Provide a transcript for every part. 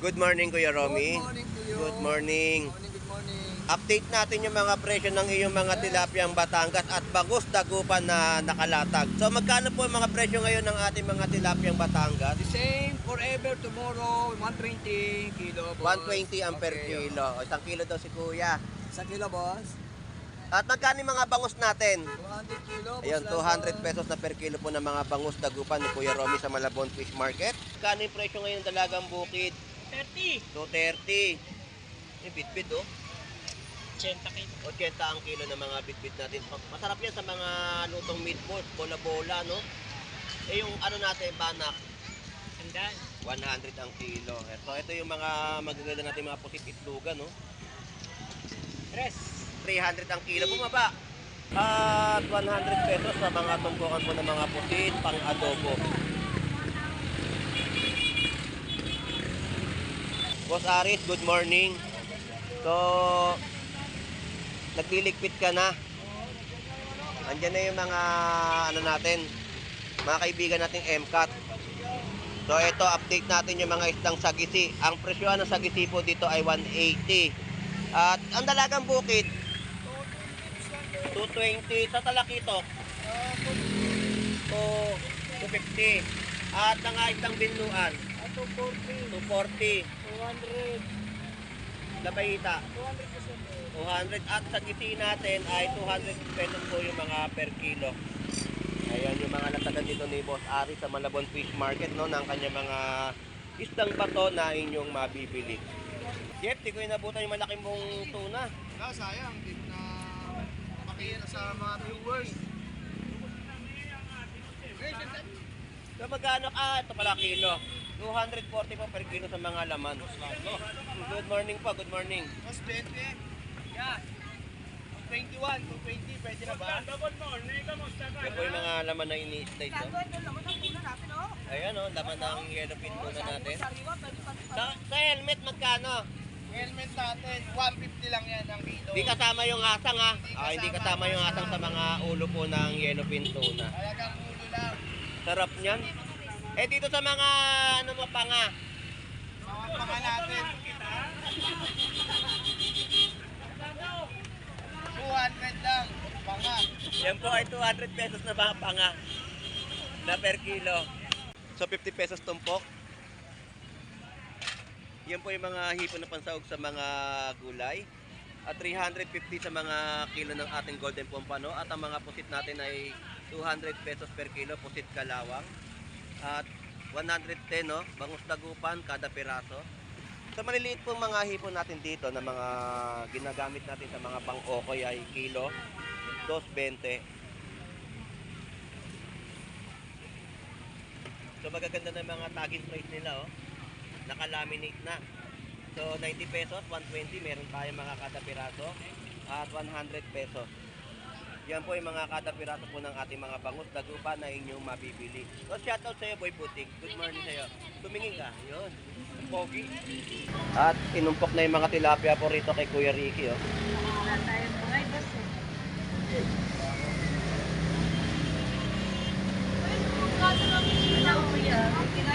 Good morning, Kuya Romy. Good morning to you. Good morning. Good morning. Update natin yung mga presyo ng iyong mga tilapiyang Batangas at Bangus Dagupan na nakalatag. So magkano po yung mga presyo ngayon ng ating mga tilapiyang Batangas? The same forever tomorrow, 120 kilo, boss. 120 ang per kilo. O, 1 kilo daw si Kuya. 1 kilo, boss. At magkano yung mga bangus natin? 200 kilo, boss. Ayun, 200 pesos na per kilo po ng mga Bangus Dagupan ni Kuya Romy sa Malabon Fish Market. Magkano yung presyo ngayon ng dalagang bukid? 30. 230. Yung bitbit oh. 80 kilo. 80 ang kilo ng mga bitbit natin. Masarap yan sa mga lutong meatballs, bola-bola, no? Eh yung ano natin, banak, Tandaan. 100 ang kilo. Ito yung mga magaganda natin mga pusit itlugan, no? Tres. 300 ang kilo. Bumaba. At 100 pesos sa mga tumpukan po ng mga pusit pang adobo. Boss Aris, good morning. So, nagliligpit ka na. Andiyan na yung mga ano natin, mga kaibigan nating MCAT. So, ito update natin yung mga isdang sagisi. Ang presyo ng sagisi po dito ay 180. At ang dalagang bukid 220 sa talakitok. 250. At ang isdang binluan 240. 200. Labayita 200 at sa gisi natin ay 200 pesos po yung mga per kilo. Ayan yung mga natagan dito ni Boss Ari sa Malabon Fish Market, no, ng kanya mga isdang bato na inyong mabibili. Jeff, di ko inabutan yung malaking mong tuna. Sayang, hindi na makikita sa mga viewers. So magkano? Ito pala kilo. 240 po per kilo sa mga laman. Good morning po, good morning. Mas 20. Yeah. 21, 220, pwede na ba? Ito po yung mga laman na ini-stay to. Ayan o, laman ng yellowfin tuna natin. Sa helmet magkano? Helmet natin, 150 lang yan ang kilo. Hindi kasama yung asang ha. Hindi kasama yung asang sa mga ulo po ng yellowfin tuna. Talagang ulo lang. Sarap niyan. Eh dito sa mga ano mo panga. Mga panga natin. 200 lang, panga. Yan po ay 200 pesos na mga panga na per kilo. So 50 pesos tumpok. Yan po yung mga hipon na pansahog sa mga gulay. At 350 sa mga kilo ng ating golden pompano. At ang mga pusit natin ay 200 pesos per kilo, pusit kalawang. At 110 no, bangus dagupan kada piraso. Sa maliliit pong mga hipon natin dito na mga ginagamit natin sa mga pang-okoy ay kilo 2.20. So magaganda na mga tagging price nila oh. Naka-laminate na. So 90 pesos, 120 meron tayong mga kada piraso at 100 pesos. Yan po yung mga kada piraso po ng ating mga bangus dagupan na inyong mabibili. So shoutout sa iyo Boy Putik. Good morning sa iyo. Tumingin ka. Yun. Pogi. At inumpok na yung mga tilapia po rito kay Kuya Ricky oh. Wala tayong bungay, boss.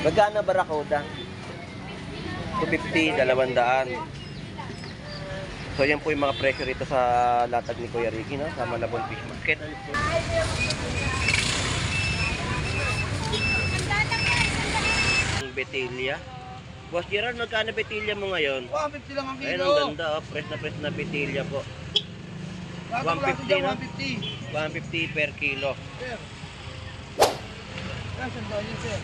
Magkano barakuda? 250, 200. So yan po yung mga presyo rito sa latag ni Kuya Ricky, no? Sa Malabon Fish Market. Ang betilya. Boss Gerard, magkano betilya mo ngayon? 150 lang ang kilo. Ayun, ang ganda oh. Fresh na betilya po. 150 no? 150 per kilo. Sir. Yan, sandaan yun, sir.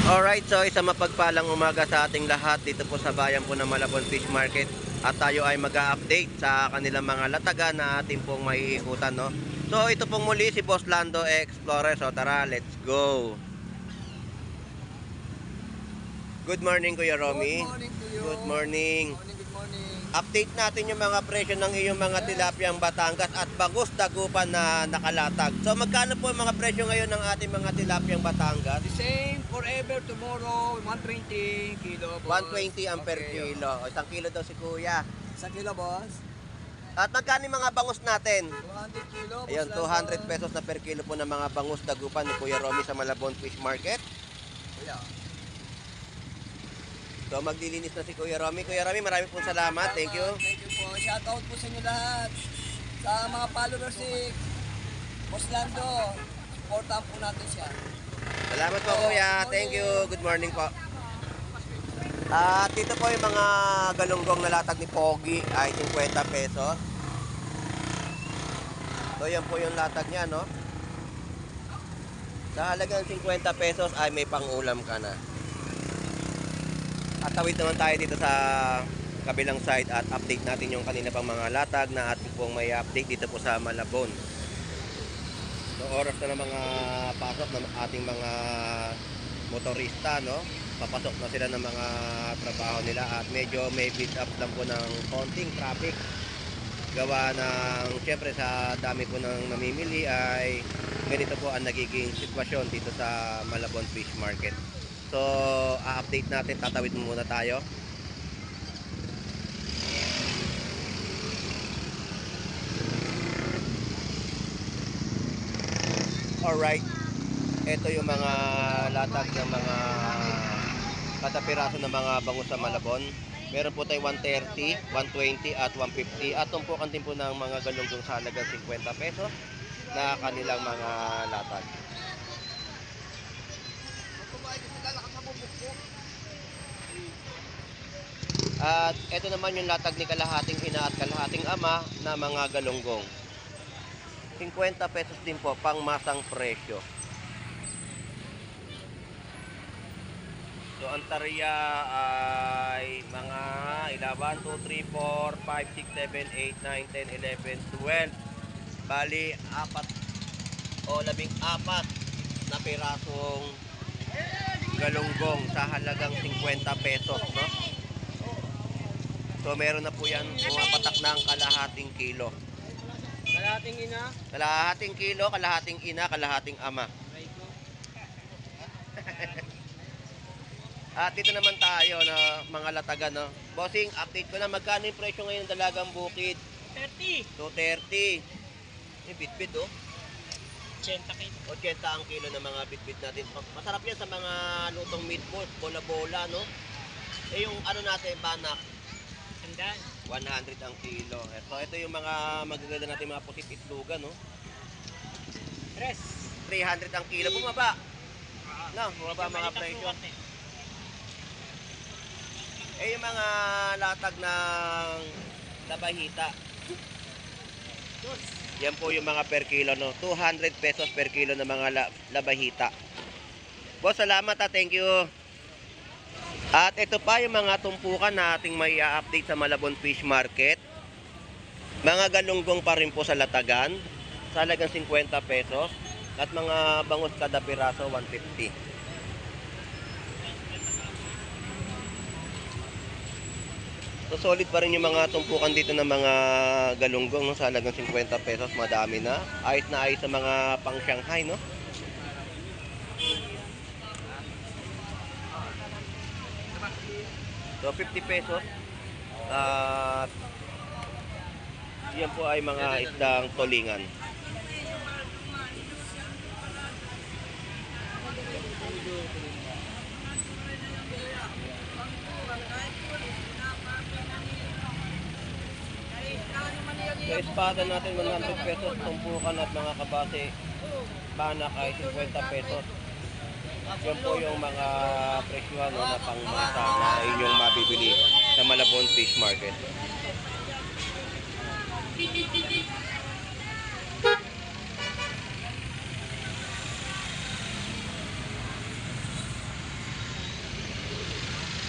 Alright, so isang mapagpalang umaga sa ating lahat dito po sa bayan po ng Malabon Fish Market. At tayo ay mag-a-update sa kanilang mga lataga na ating pong maiikutan, no? So ito pong muli si Boss Lando Explorer. So tara, let's go! Good morning Kuya Romy. Good morning to you. Good morning. Good morning. Update natin yung mga presyo ng iyong mga tilapiyang Batangas at Bangus Dagupan na nakalatag. So magkano po yung mga presyo ngayon ng ating mga tilapiyang Batangas? The same forever tomorrow, 120 kilo, boss. 120 ang per kilo. O, 1 kilo daw si Kuya. 1 kilo, boss. At magkano yung mga bangus natin? 200 kilo. Ayun, 200 pesos na per kilo po ng mga bangus dagupan ni Kuya Romy sa Malabon Fish Market. Kuya. So maglilinis na si Kuya Romy. Kuya Romy, maraming pong salamat. Thank you. Thank you po. Shout out po sa inyo lahat. Sa mga followers ni Boss Lando, supportahan po natin siya. Salamat po Kuya. Thank you. Good morning po. At dito po yung mga galunggong na latag ni Pogi ay 50 pesos. So yan po yung latag niya, no? Sa halagang 50 pesos ay may pang-ulam ka na. At tawid naman tayo dito sa kabilang side at update natin yung kanina pang mga latag na ating pong may update dito po sa Malabon. So oras na ng mga pasok ng ating mga motorista, no? Papasok na sila ng mga trabaho nila at medyo may build up lang po ng konting traffic. Gawa ng, syempre sa dami po ng namimili ay ganito po ang nagiging sitwasyon dito sa Malabon Fish Market. So, a-update natin, tatawid muna tayo. Alright, ito yung mga latag ng mga kada piraso ng mga bangus sa Malabon. Meron po tayo 130, 120 at 150. At tumpukan din po ng mga galunggong sa halagang 50 pesos na kanilang mga latag. At ito naman yung latag ni kalahating ina at kalahating ama na mga galunggong. 50 pesos din po pang masang presyo. So ang tarya ay mga 1, 2, 3, 4, 5, 6, 7, 8, 9, 10, 11, 12. Bali, 4 o 14 na pirasong galunggong sa halagang 50 pesos, no? So meron na po yan, pumapatak ng kalahating kilo. Kalahating ina. Kalahating kilo, kalahating ina, kalahating ama. At dito naman tayo na mga latagan, no? Bossing, update ko na magkano yung presyo ngayon ng dalagang bukid? 30. 230. Yung bitbit, oh. 80 kilo. 80 ang kilo ng mga bitbit natin. Masarap yan sa mga lutong meatballs, bola-bola, no? Eh yung ano natin, banak, Sandaan. 100 ang kilo. So ito yung mga magaganda natin mga pusit itlugan, no? 300 ang kilo. Bumaba. No, bumaba mga presyo. Eh yung mga latag ng labahita. Yan po yung mga per kilo, no? 200 pesos per kilo ng mga labahita. Boss, salamat ha. Thank you. At ito pa yung mga tumpukan na ating may update sa Malabon Fish Market. Mga galunggong pa rin po sa latagan. Sa halagang 50 pesos. At mga bangus kada piraso, 150. So solid pa rin yung mga tumpukan dito ng mga galunggong, no? Sa halagang 50 pesos, madami na. Ayos na ayos sa mga pang Shanghai, no? So 50 pesos. At yan po ay mga isdang tulingan. So espada natin 100 pesos, tumpukan at mga kabase, banak ay 50 pesos. Yan po yung mga presyo, no, na pangmasa na inyong mabibili sa Malabon Fish Market.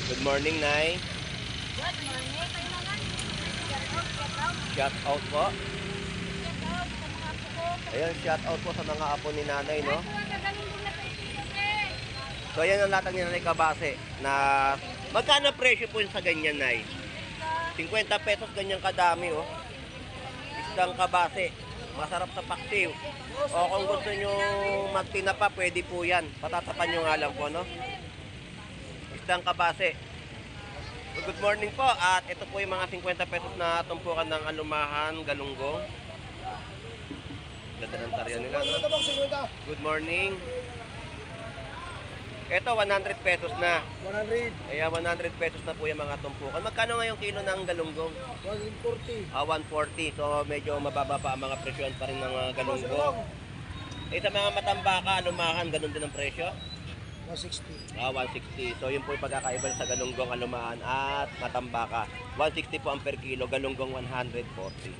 Good morning, Nay. Good morning. Shout out po. Shout out sa mga apo ko. Ayan, shout out po sa mga apo ni Nanay, no? Ay, kuha, gagaling din na tayo sila. So ayan ang latag ni Nanay Kabase na magkano presyo po sa ganyan, Nay? 50 pesos ganyan kadami, oh. Isdang kabase, masarap sa paksiw. O kung gusto nyo magtinapa, pwede po yan. Patatapan nyo nga lang po, no? Isdang kabase. Good morning po at ito po yung mga 50 pesos na tumpukan ng alumahan, galunggong. Ganda ng tarihan nila, no? Good morning. Ito 100 pesos na. 100, Kaya 100 pesos na po yung mga tumpukan. Magkano ngayong kilo ng galunggong? 140. 140. So medyo mababa pa ang mga presyon pa rin ng galunggong. Sa mga matambaka, alumahan, ganun din ang presyo? 160. 160. So yun po yung pagkakaiba sa galunggong, alumahan at matambaka. 160 po ang per kilo, galunggong 140.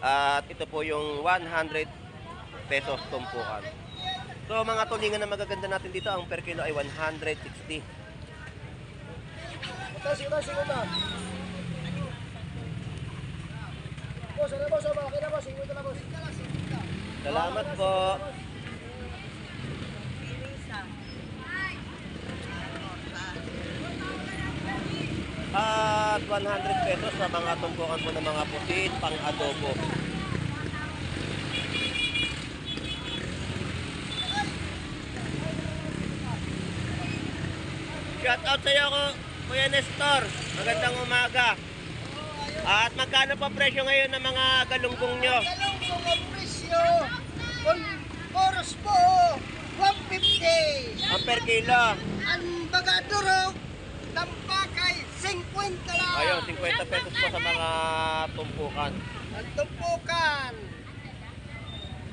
At ito po yung 100 pesos tumpukan. So mga tulingan na magaganda natin dito, ang per kilo ay 160. Salamat po. At 100 pesos sa mga tumpukan po ng mga pusit pang adobo. Shout out sa iyo ko, Kuya Nestor. Magandang umaga. At magkano pa presyo ngayon ng mga galunggong nyo? Galunggong ang presyo, oras po, 150. Ang per kilo. Ang bagadurog, tampakay, 50 lang. Ayun, 50 pesos po sa mga tumpukan. Ang tumpukan.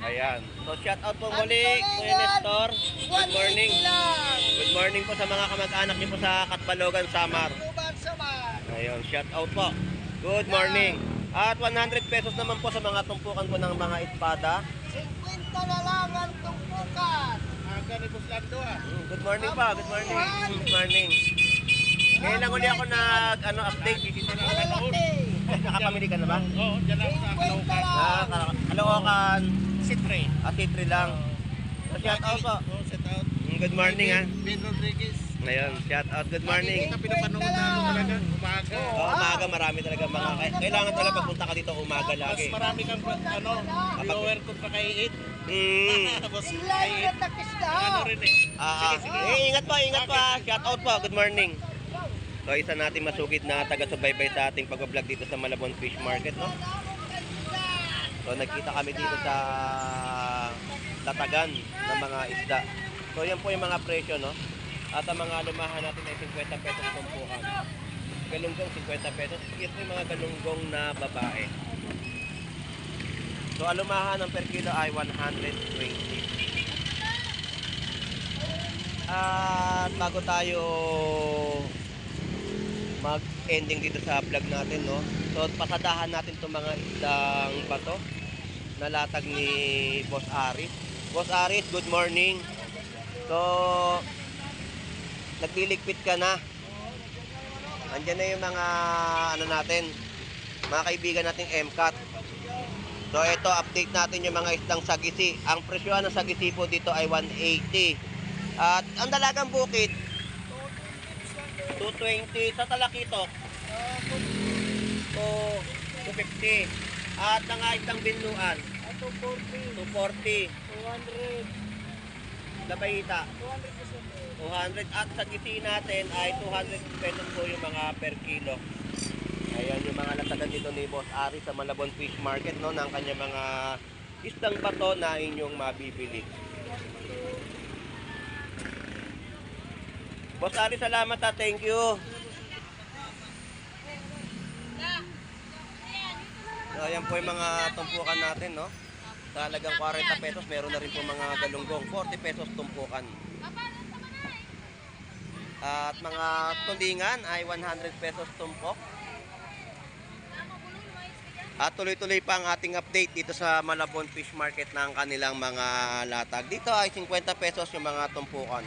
Ayan. So shout out po muli, Kuya Nestor. Good morning. 180 lang. Good morning po sa mga kamag-anak niyo po sa Katbalogan, Samar. Tuban saman. Ayun, shout out po. Good morning. At 100 pesos naman po sa mga tumpukan po ng mga espada. 50 na lang ang tumpukan. Good morning pa, good morning. Good morning. Ngayon lang uli ako update. Malaki. Nakapamili ka na ba? Oo, dyan lang sa 50 lang. Kaloocan. Sitre. Atitri lang. So, shout out po. Set out. Good morning ha. Ben Rodriguez. Ngayon, shout out. Good morning. Pinapanood namin talaga. Umaga. Umaga marami talaga mga kailangan talaga pagpunta ka dito umaga Mas lagi. marami kang viewer ko pa kay It. Tapos Sila kay yung It. natakista. Ano rin eh. Ingat pa, ingat pa. Shout out po. Good morning. So, isa nating masugid na taga-subaybay sa ating pag-vlog dito sa Malabon Fish Market, no? So, nagkita kami dito sa tatagan ng mga isda. So, yan po yung mga presyo, no? At ang mga lumahan natin ay 50 pesos tumpukan. Galunggong 50 pesos. Yan po yung mga galunggong na babae. So, alumahan ng per kilo ay 120. At bago tayo mag-ending dito sa vlog natin, no? So, pasadahan natin itong mga isdang bato na latag ni Boss Aris. Boss Aris, good morning. So, nagliligpit ka na. Andiyan na yung mga natin, mga kaibigan nating MCAT. So, ito, update natin yung mga isdang sagisi. Ang presyohan ng sagisi po dito ay 180. At ang dalagang bukid, 220 sa talakitok. 250. At ang isang binuan, 240. 200. Labayita. 200. At sa gisi natin ay 200 pesos po yung mga per kilo. Ayan yung mga latagan dito ni Boss Ari sa Malabon Fish Market, no, ng kanya mga isdang bato na inyong mabibili. Boss Ari, salamat ha. Thank you. So, ayan po yung mga tumpukan natin, no? Sa halagang 40 pesos, meron na rin po mga galunggong. 40 pesos tumpukan. At mga tulingan ay 100 pesos tumpok. At tuloy-tuloy pa ang ating update dito sa Malabon Fish Market ng kanilang mga latag. Dito ay 50 pesos yung mga tumpukan.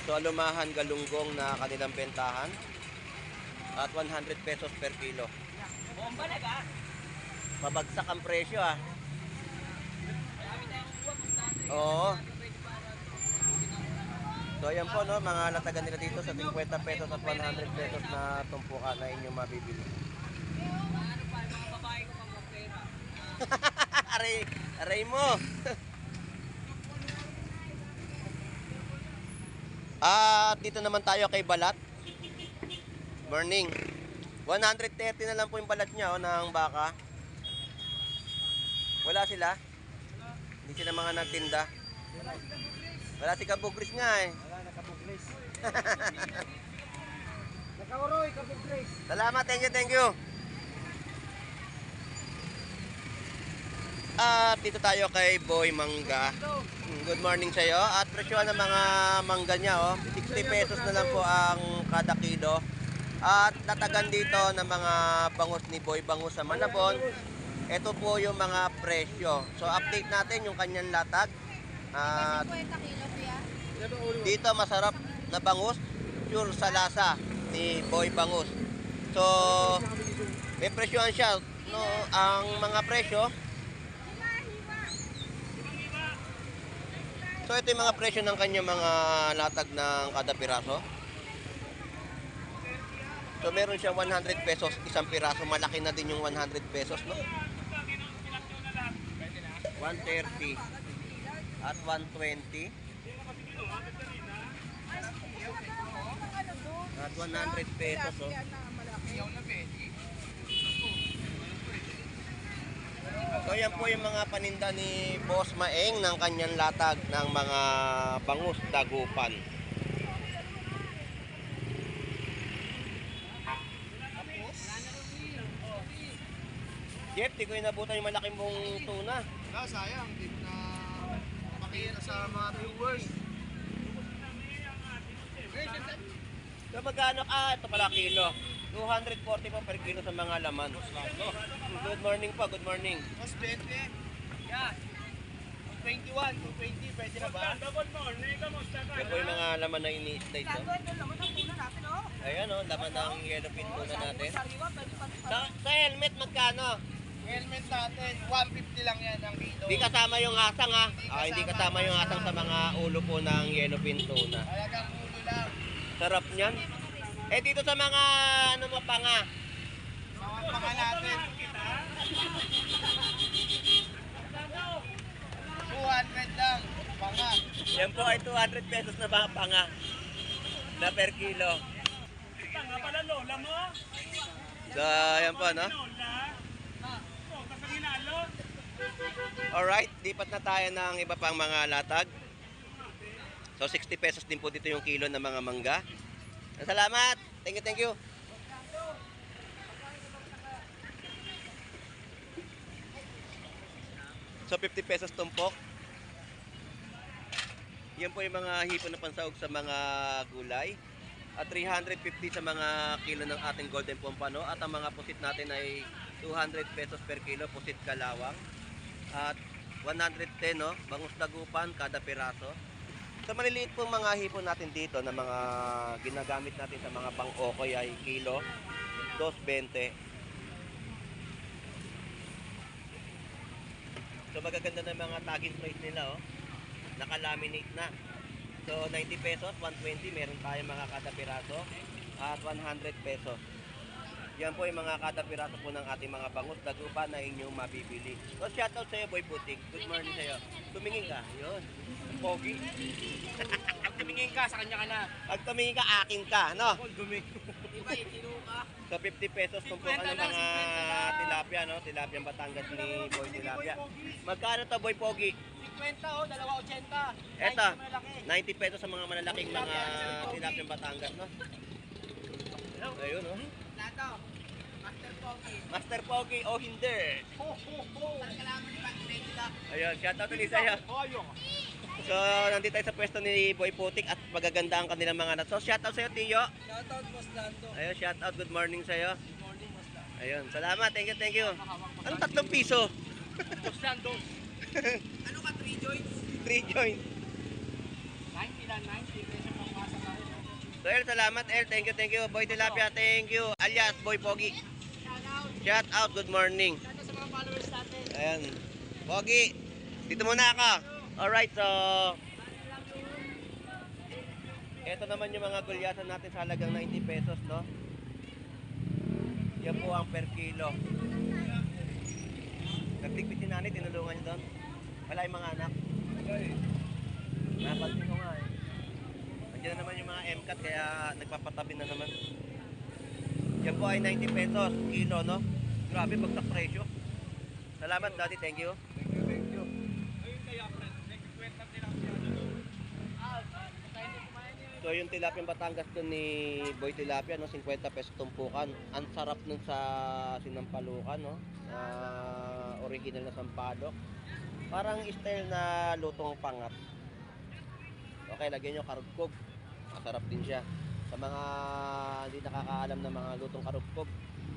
So, alumahan, galunggong na kanilang bentahan. At 100 pesos per kilo. Mabagsak ang presyo ah. Oo. So, ayan po, no, mga latagan nila dito sa 50 pesos at 100 pesos na tumpukan na inyong mabibili. aray mo. At dito naman tayo kay balat. Morning. 130 na lang po yung balat niya ng baka. Wala sila. Hindi sila mga nagtinda. Wala si Kabugris nga eh. Wala, nakabuglis. Nakauroy, kabuglis. Salamat, thank you. At dito tayo kay Boy Mangga. Good morning sa iyo. At presyo ng mga mangga niya 60 pesos na lang po ang kada kilo. At natagan dito ng mga bangus ni Boy Bangus sa Malabon. Ito po yung mga presyo. So update natin yung kanyang latag. At 50 kilo, kuya. dito masarap na bangus, pure sa lasa ni Boy Bangus. So may presyohan siya. No, ang mga presyo. So ito yung mga presyo ng kanyang mga latag ng kada piraso. So meron siya 100 pesos isang piraso. Malaki na din yung 100 pesos, no? 130 at 120 at 100 pesos, oh. So yan po yung mga paninda ni Boss Maeng ng kanyang latag ng mga bangus dagupan. Jeff, di ko inabutan yung malaking mong tuna. Sayang, hindi mo na makita sa mga viewers. So magkano? Ito pala kilo. 240 po per kilo sa mga laman. Good morning po, good morning. Mas 20. Yan. 21, 220, pwede na ba? Yan po yung mga laman na ini-isda ito. Ayan laman ng yellowfin tuna natin. Sa helmet magkano? Helmet natin, 150 lang yan ang kilo. Hindi kasama yung asang ha. Hindi kasama yung asang sa mga ulo po ng yellowfin tuna. Talagang ulo lang. Sarap niyan. Dito sa mga panga. Mga panga natin. 200 lang. Panga. Yan po ay 200 pesos na mga panga na per kilo. Tanga pala lola mo. So, yan po, no? Lola. Oh, kasang hinalo. Alright, lipat na tayo ng iba pang mga latag. So, 60 pesos din po dito yung kilo ng mga mangga. Salamat! Thank you. So, 50 pesos tumpok. Yan po yung mga hipon na pansahog sa mga gulay. At 350 sa mga kilo ng ating golden pompano. At ang mga pusit natin ay 200 pesos per kilo, pusit kalawang. At 110, no? Bangus dagupan kada piraso. Sa maliliit pong mga hipon natin dito na mga ginagamit natin sa mga pang-okoy ay kilo, 2.20. So magaganda na mga tagging price nila, Naka-laminate na. So 90 pesos, 120, meron tayong mga kada piraso at 100 pesos. Yan po yung mga kada piraso po ng ating mga bangus dagupan na inyong mabibili. So shoutout sa iyo, Boy Putik. Good morning sa iyo. Tumingin ka. Yun. Pogi. Pag tumingin ka, sa kanya ka na. Pag tumingin ka, akin ka, no? Dumi. Iba, itino ka. So 50 pesos tumpukan ng mga tilapia, no? Tilapiang Batangas ni Boy Tilapia. Magkano to, Boy Pogi? 50, 2.80. Eto, 90 pesos sa mga malalaking mga tilapiang Batangas, no? Ayun, no? Lato, Master Pogi. Master Pogi o hindi. Ho, ho, ho. Kalaman ni Patrick lang. Ayun, shoutout ulit sa'yo. Hoyo. So, nandito tayo sa pwesto ni Boy Putik at magaganda ang kanilang mga nat. So, shoutout sa'yo, Tiyo. Shoutout, Boss Lando. Ayun, shoutout. Good morning sa'yo. Good morning, Boss Lando. Ayun, salamat. Thank you. Anong 3 piso? Sandos. Ano ka, 3 joints? 3 joints. 90 lang, 90. Kasi pangmasa tayo. So, El, salamat, El. Thank you. Boy Tilapia, thank you. Alias, Boy Pogi. Shoutout. Good morning. Shoutout sa mga followers natin. Ayan. Pogi, dito muna ako. Alright, so ito naman yung mga gulyasan natin sa halagang 90 pesos, no? Yan po ang per kilo. Nagligpit si nanay, tinulungan niyo doon. Wala yung mga anak. Napansin ko nga eh. Nandiyan na naman yung mga MCAT kaya nagpapatabi na naman. Yan po ay 90 pesos kilo, no? Grabe, bagsak presyo. Salamat, Daddy. Thank you. So yung tilapia Batangas doon ni Boy Tilapia, no, 50 pesos tumpukan. Ang sarap nun sa sinampalukan, no. Original na sampalok. Parang style na lutong pangat. Okay, lagyan nyo karugkog. Masarap din siya. Sa mga hindi nakakaalam ng mga lutong karugkog,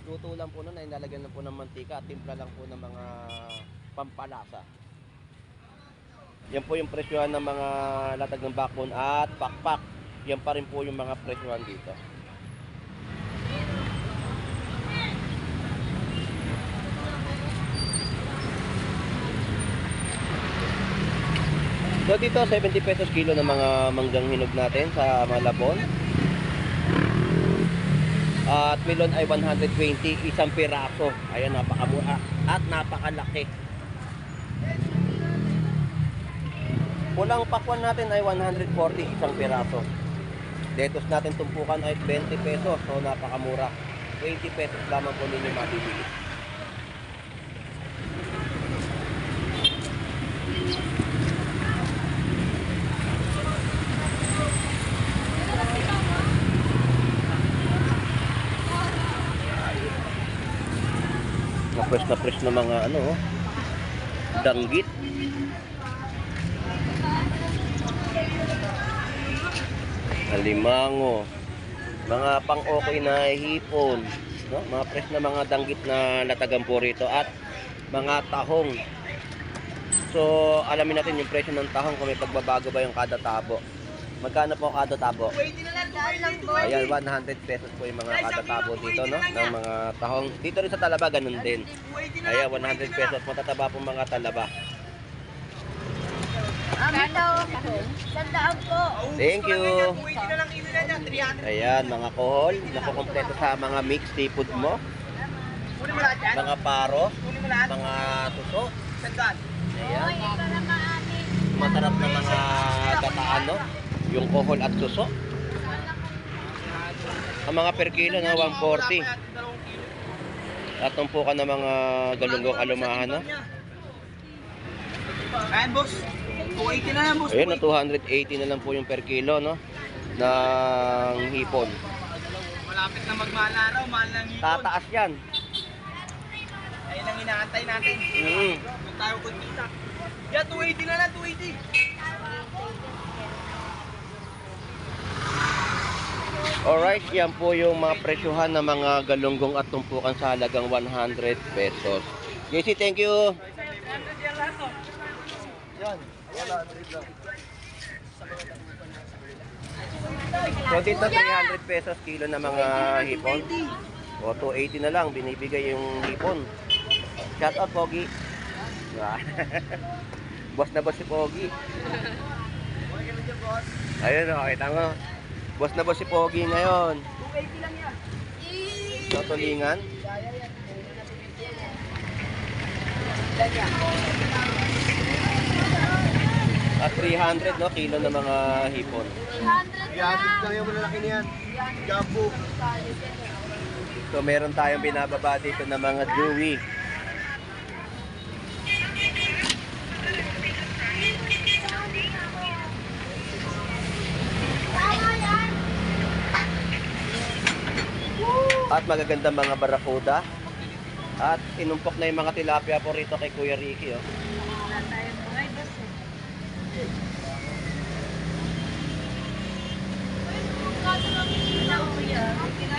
luto lang po nun ay nilalagyan lang po ng mantika at timpla lang po ng mga pampalasa. Yan po yung presyohan ng mga latag ng backbone at pakpak. Yan pa rin po yung mga presyohan dito. So dito 70 pesos kilo ng mga manggang hinog natin sa Malabon. At melon ay 120 isang piraso. Ayan, napakamura at napakalaki. Pulang pakwan natin ay 140 isang piraso. Lettuce natin tumpukan ay 20 pesos. So napakamura. 20 pesos lamang po ninyo mabibili. Na fresh na mga ano, danggit. Alimango, mga pang-okay na hipon, no? Mga fresh na mga danggit na latagan po rito at mga tahong. So, alamin natin yung presyo ng tahong kung may pagbabago ba yung kada tabo. Magkano po kada tabo? Ayan, 100 pesos po yung mga kada tabo dito, no? Ng mga tahong. Dito rin sa Talaba, ganun din. Ayan, 100 pesos. Matataba po mga talaba. Sandaan po. Thank you. Ayan, mga kohol. Nakukompleto sa mga mixed seafood mo. Mga paro. Mga suso. Ayan. Masarap na mga gataan, no? Yung kohol at suso. Ang mga per kilo na 140. At tumpukan ng mga galunggong alumahan, no? Ayan, boss. 280 na yan, boss. Ayun, na 280 na lang po yung per kilo, no? Ng hipon. Malapit na magmahal na araw, mahal ng hipon. Tataas yan. Ayun ang inaantay natin. Huwag tayo kuntita. Yan, 280 na lang, 280. Alright, yan po yung mga presyuhan ng mga galunggong at tumpukan sa halagang 100 pesos. JC, thank you. So dito 300 pesos kilo na mga hipon. O 280 na lang binibigay yung hipon. Shout out Pogi. Boss na boss si Pogi. Ayun o, kita mo. Boss na boss si Pogi ngayon. 280 lang yan. So tulingan. At 300 no kilo ng mga hipon. 300 lang. yung malalaki niyan. Jumbo. So meron tayong binababa dito ng mga dewy. At magagandang mga barakuda. At inumpok na yung mga tilapia po rito kay Kuya Ricky. Oh.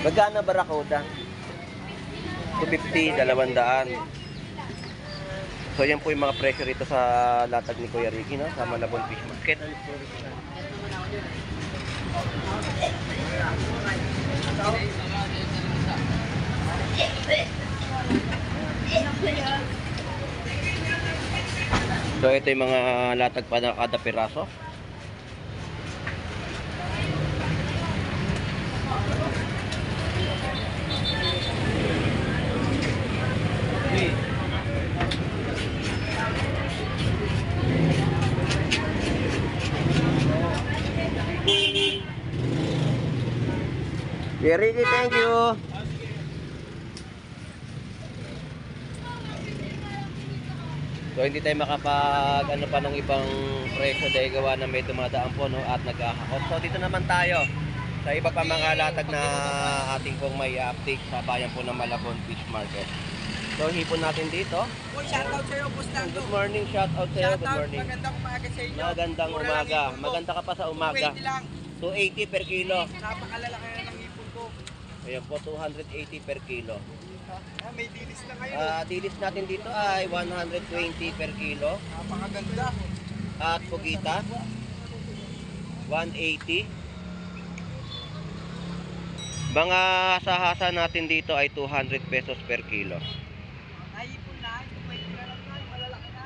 Magkano barakuda? 250, 200. So yan po yung mga presyo rito sa latag ni Kuya Ricky, no? Sa Malabon Fish Market. So ito yung mga latag pa na kada piraso. Ricky, thank you. So hindi tayo makapag ano pa ng ibang presyo dahil gawa na may dumadaan po, no, at nagkakakot. So dito naman tayo sa iba pa mga latag na ating pong may update sa bayan po ng Malabon Fish Market. So hipon natin dito. Uy, shoutout sa'yo, Boss Lando. Good morning, shout out sa'yo. Good Shoutout, morning. magandang umaga sa inyo. Magandang Mura lang umaga. ipon ko. Maganda ka pa sa umaga. 220 lang. 280 per kilo. Napakalalaki na ng ipon ko. Ayan po, 280 per kilo. Ah, may dilis na ngayon. Dilis natin dito ay 120 per kilo. Napakaganda. At pugita, 180. Mga sahasa natin dito ay 200 pesos per kilo. Naipon na. 220 na lang yan. Malalaki na.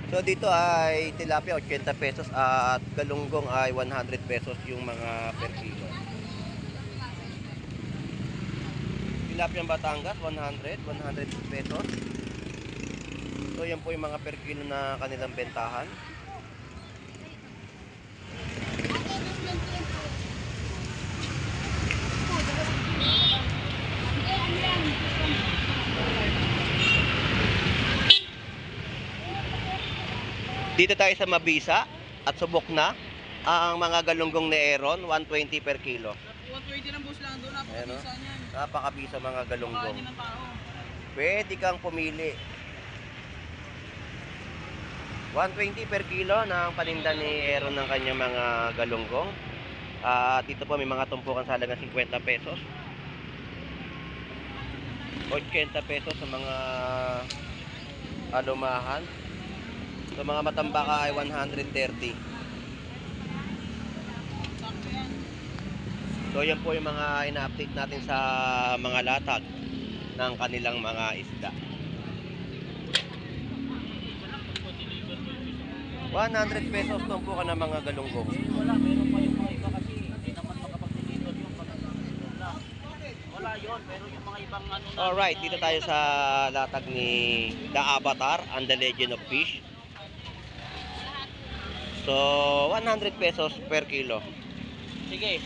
So dito ay tilapia 80 pesos at galunggong ay 100 pesos yung mga per kilo. Tilapia Batangas 100 pesos. So yan po yung mga per kilo na kanilang bentahan. Dito tayo sa Mabisa at subok na ang mga galunggong ni Aaron, 120 per kilo. 120 ng Boss Lando. Ayan, Napakabisa niyan. Napakabisa mga galunggong. Kanin ng tao. Pwede kang pumili. 120 per kilo ng paninda ni Aaron ng kanyang mga galunggong. Dito po may mga tumpukan sa halagang 50 pesos. 80 pesos sa mga alumahan. Sa mga matambaka ay 130. So yan po yung mga ina-update natin sa mga latag ng kanilang mga isda. 100 pesos tumpukan ng mga galunggong. Wala, meron pa yung mga iba kasi hindi naman makapag-deliver yung wala yun, pero yung mga ibang ano na... Alright, dito tayo sa latag ni The Avatar and the Legend of Fish. So, 100 pesos per kilo. Sige.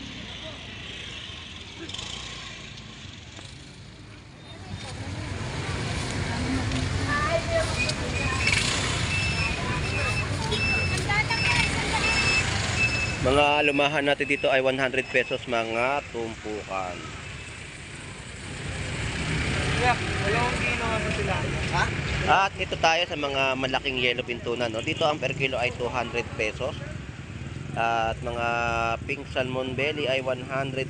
Mga lumahan natin dito ay 100 pesos mga tumpukan. Yeah, wala akong ginawa sa sila. Ha? At ito tayo sa mga malaking yellowfin tuna, no? Dito ang per kilo ay 200 pesos. At mga pink salmon belly ay 150.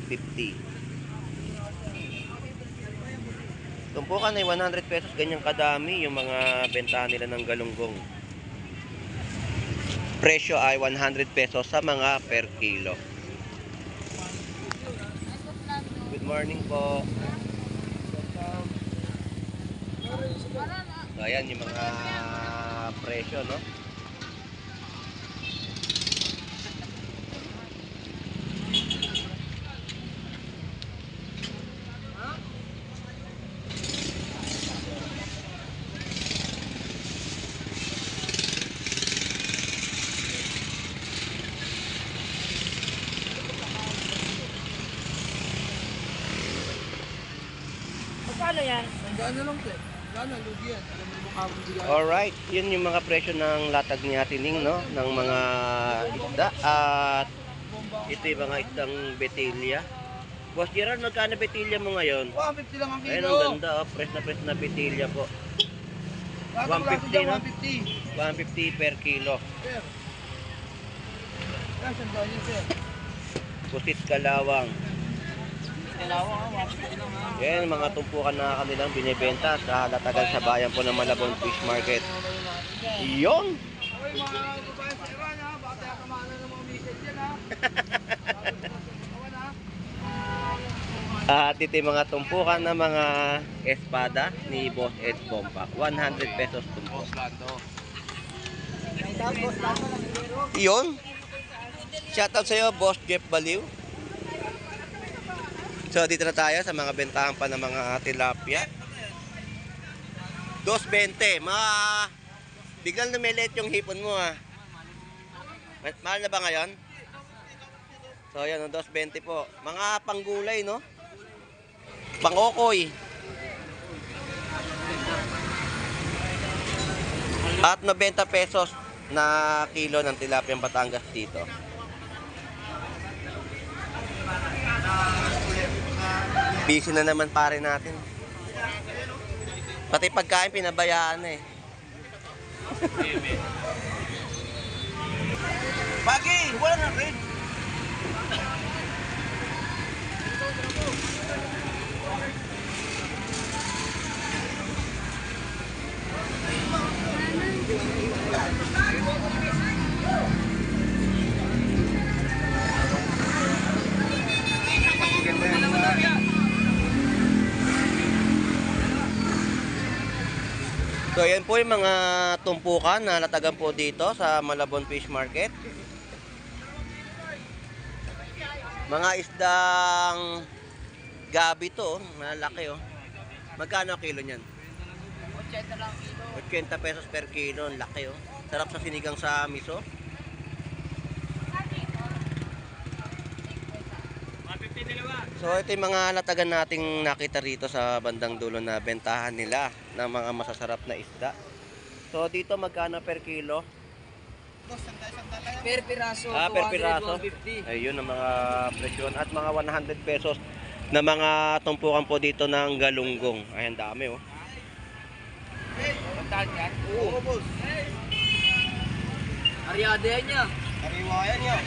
Tumpukan ay 100 pesos, ganyang kadami yung mga bentahan nila ng galunggong. Presyo ay 100 pesos sa mga per kilo. Good morning po. So, ayan yung mga presyo, no? Magkano yan? Gano'n lang, te. Gano'n, lugi yan. Alam mo mukha mo bigay. Alright, yun yung mga presyo ng latag ni Ate Ning, no? Ng mga isda. At ito yung mga isdang betilya. Boss Gerard, magkano betilya mo ngayon? 150 lang ang kilo. Ayun, ang ganda, oh. Fresh na betilya po. 150, no? 150. 150 per kilo. Sir. Yan, sandaan yun, sir. Pusit kalawang. Dalawa ka, 150 lang ha. Yan, mga tumpukan na kanilang binibenta sa halatagan sa bayan po ng Malabon Fish Market. Yun! Uy, mga kabayan sa Iran, ha? Baka tayo kamana ng mga message yan, ha? At ito yung mga tumpukan ng mga espada ni Boss Ed Bompak. 100 pesos tumpok. Yun! Shoutout sa'yo, Boss Jeff Baliw. So dito na tayo sa mga bentahan pa ng mga tilapia. 2.20. Biglang lumilit yung hipon mo ah. Mahal na ba ngayon? So yan, 2.20 po. Mga panggulay, no? Pangokoy. At 90 pesos na kilo ng tilapia Batangas dito. Busy na naman pare natin. Pati pagkain pinabayaan na eh. Bagi, wala na rin. So yan po yung mga tumpukan na latagan po dito sa Malabon Fish Market. Mga isdang gabi to, malaki oh. Magkano kilo niyan? 80 lang kilo. 80 pesos per kilo, ang laki oh. Sarap sa sinigang sa miso. So ito yung mga latagan nating nakita rito sa bandang dulo na bentahan nila ng mga masasarap na isda. So dito magkano per kilo? Per piraso, Per 200, piraso. 150. Ayun ang mga presyon at mga 100 pesos na mga tumpukan po dito ng galunggong. Ayan dami oh. Oo, boss. Aryade yan niya. Kariwayan niya.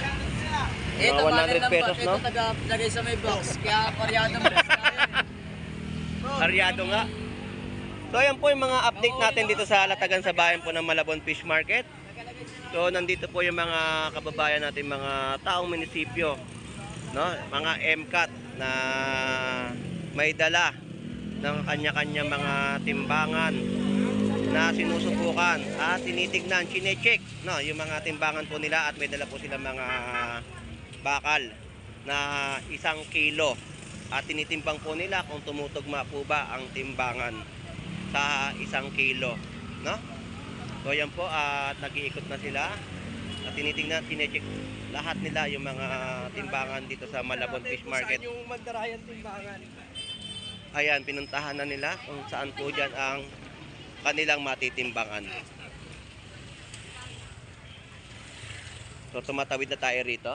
Mga 100 pesos, no? Ito taga-lagay sa may box. Kaya paryado mo. Aryado nga. So ayan po yung mga update natin dito sa latagan sa bayan po ng Malabon Fish Market. So nandito po yung mga kababayan natin, mga taong munisipyo, no? Mga MCAT na may dala ng kanya-kanya mga timbangan na sinusubukan at tinitignan, chinecheck, no? Yung mga timbangan po nila at may dala po sila mga bakal na 1 kilo at tinitimbang po nila kung tumutugma po ba ang timbangan sa 1 kilo, no? So yan po at nag-iikot na sila at tinitingnan, chinecheck lahat nila yung mga timbangan dito sa Malabon Fish Market. Saan yung magdarayan timbangan? Ayan, pinuntahan na nila kung saan po dyan ang kanilang matitimbangan. So tumatawid na tayo rito.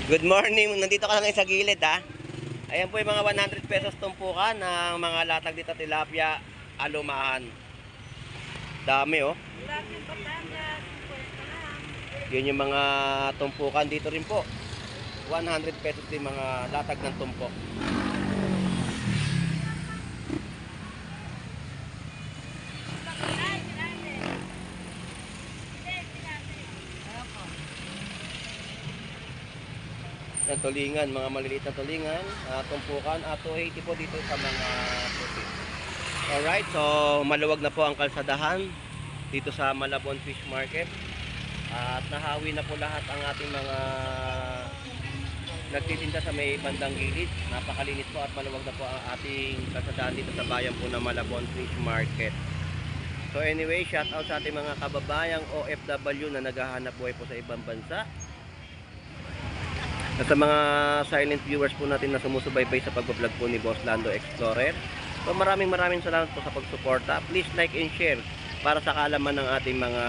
Good morning, nandito ka lang sa gilid ha. Ayan po yung mga 100 pesos tumpukan ng mga latag dito tilapia, alumahan. Dami oh. Yun yung mga tumpukan dito rin po. 100 pesos din mga latag ng tumpok. Yan, tulingan, mga maliliit na tulingan, tumpukan at 280 po dito sa mga puti. Alright, so maluwag na po ang kalsadahan dito sa Malabon Fish Market. At nahawi na po lahat ang ating mga nagtitinda sa may bandang gilid. Napakalinis po at maluwag na po ang ating kalsadahan dito sa bayan po ng Malabon Fish Market. So anyway, shout out sa ating mga kababayang OFW na naghahanap buhay po sa ibang bansa. At sa mga silent viewers po natin na sumusubaybay sa pag-vlog po ni Boss Lando Explorer. So maraming salamat po sa pagsuporta. Please like and share para sa kaalaman ng ating mga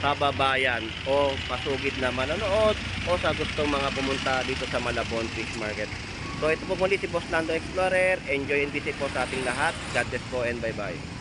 kababayan o pasugid na manonood o sa gustong mga pumunta dito sa Malabon Fish Market. So ito po muli si Boss Lando Explorer. Enjoy and visit po sa ating lahat. God bless po and bye bye.